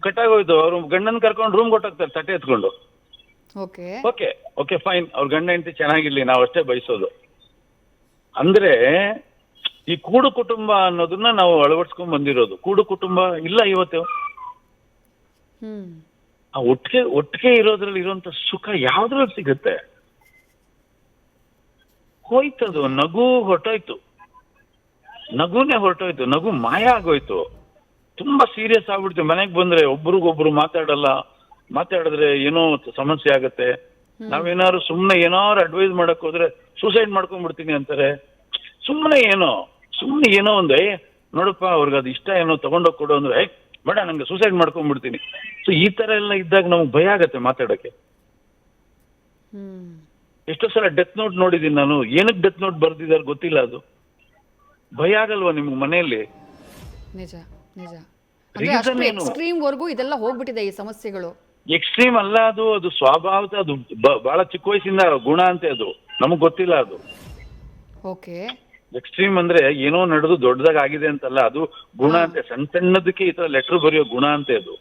ಕಟ್ಟಾಗೋಯ್ತು. ಅವ್ರು ಗಂಡನ್ ಕರ್ಕೊಂಡು ರೂಮ್ ಕೊಟ್ಟೋಗ್ತಾರೆ ತಟ್ಟೆ ಎತ್ಕೊಂಡು. ಓಕೆ ಓಕೆ ಓಕೆ ಫೈನ್, ಅವ್ರ ಗಂಡ ಹೆಂಡತಿ ಚೆನ್ನಾಗಿರ್ಲಿ, ನಾವು ಅಷ್ಟೇ ಬಯಸೋದು. ಅಂದ್ರೆ ಈ ಕೂಡು ಕುಟುಂಬ ಅನ್ನೋದನ್ನ ನಾವು ಅಳವಡಿಸ್ಕೊಂಡ್ ಬಂದಿರೋದು. ಕೂಡು ಕುಟುಂಬ ಇಲ್ಲ ಇವತ್ತು. ಆ ಒಟ್ಟಿಗೆ ಇರೋದ್ರಲ್ಲಿ ಇರುವಂತ ಸುಖ ಯಾವ್ದ್ರಲ್ಲಿ ಸಿಗುತ್ತೆ? ಹೋಯ್ತದು. ನಗು ಹೊರಟೋಯ್ತು, ನಗುನೇ ಹೊರಟೋಯ್ತು, ನಗು ಮಾಯ ಆಗೋಯ್ತು. ತುಂಬಾ ಸೀರಿಯಸ್ ಆಗ್ಬಿಡ್ತು. ಮನೆಗ್ ಬಂದ್ರೆ ಒಬ್ರಿಗೊಬ್ರು ಮಾತಾಡಲ್ಲ, ಮಾತಾಡಿದ್ರೆ ಏನೋ ಸಮಸ್ಯೆ ಆಗತ್ತೆ. ನಾವೇನಾದ್ರು ಸುಮ್ನೆ ಏನಾದ್ರು ಅಡ್ವೈಸ್ ಮಾಡಕ್ ಹೋದ್ರೆ ಸೂಸೈಡ್ ಮಾಡ್ಕೊಂಡ್ಬಿಡ್ತೀನಿ ಅಂತಾರೆ. ಸುಮ್ನೆ ಏನೋ ಒಂದು ನೋಡಪ್ಪ ಅವ್ರಿಗೆ ಅದು ಇಷ್ಟ ಏನೋ ತಗೊಂಡೋಗ್ ಕೊಡು ಅಂದ್ರೆ ಬೇಡ ನಂಗೆ ಸೂಸೈಡ್ ಮಾಡ್ಕೊಂಡ್ಬಿಡ್ತೀನಿ. ಸೊ ಈ ತರ ಎಲ್ಲ ಇದ್ದಾಗ ನಮ್ಗೆ ಭಯ ಆಗತ್ತೆ ಮಾತಾಡಕ್ಕೆ. ಎಷ್ಟೋ ಸಲ ಡೆತ್ ನೋಟ್ ನೋಡಿದೀನಿ ನಾನು. ಏನಕ್ಕೆ ಡೆತ್ ನೋಟ್ ಬರ್ದಿದ್ದಾರೆ ಗೊತ್ತಿಲ್ಲ. ಅದು ಭಯ ಆಗಲ್ವಾ ನಿಮ್ಗೆ ಮನೆಯಲ್ಲಿ? ನಿಜ ನಿಜ. ರೀಸನ್ ಏನು? ಎಕ್ಸ್ಟ್ರೀಮ್ ವರ್ಗೂ ಇದೆಲ್ಲ ಹೋಗ್ಬಿಟ್ಟಿದೆ ಈ ಸಮಸ್ಯೆಗಳು. ಎಕ್ಸ್ಟ್ರೀಮ್ ಅಲ್ಲ, ಅದು ಸ್ವಭಾವದ, ಅದು ಬಹಳ ಚಿಕ್ಕ ವಯಸ್ಸಿಂದ ಗುಣ ಅಂತೆ. ಅದು ನಮಗ್ ಗೊತ್ತಿಲ್ಲ. ಅದು ಓಕೆ. ಎಕ್ಸ್ಟ್ರೀಮ್ ಅಂದ್ರೆ ಏನೋ ನಡೆದು ದೊಡ್ಡದಾಗ ಆಗಿದೆ ಅಂತಲ್ಲ, ಅದು ಗುಣ ಅಂತೆ. ಸಣ್ಣ ಸಣ್ಣದಕ್ಕೆ ಈ ತರ ಲೆಟರ್ ಬರೆಯೋ ಗುಣ ಅಂತೆ ಅದು.